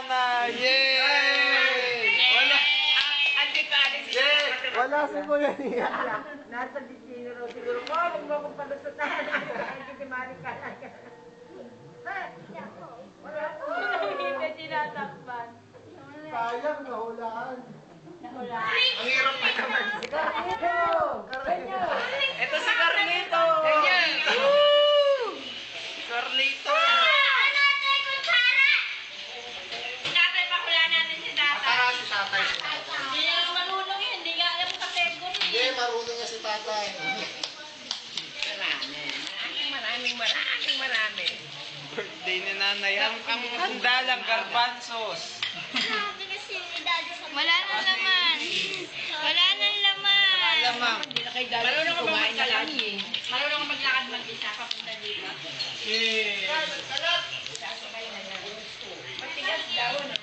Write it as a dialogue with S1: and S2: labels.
S1: nanay! Yay! Wala! Yay! Wala si Kuya niya.
S2: Nasa destino raw siguro ko, huwag mo akong palusutan. Hindi si Marika. Wala po.
S3: Hindi tinatakpan.
S1: Sayang, nahulaan.
S4: Ang hirap pa naman.
S1: Ito si Carlito! Carlito!
S3: Tatay, pakula natin si tatay.
S4: Matahan si tatay.
S3: Hindi nga marunong yun. Hindi nga alam kategory.
S4: Hindi, marunong niya si tatay.
S2: Marami.
S1: Birthday ni nanay. Ang handa lang, garbanzos.
S3: Wala nang laman. Wala nang laman.
S1: Lamang.
S3: Marunong ka ba magkalakad? Marunong ka maglakad mag-isa papunta dito.
S1: Yay!
S3: Matigas daw.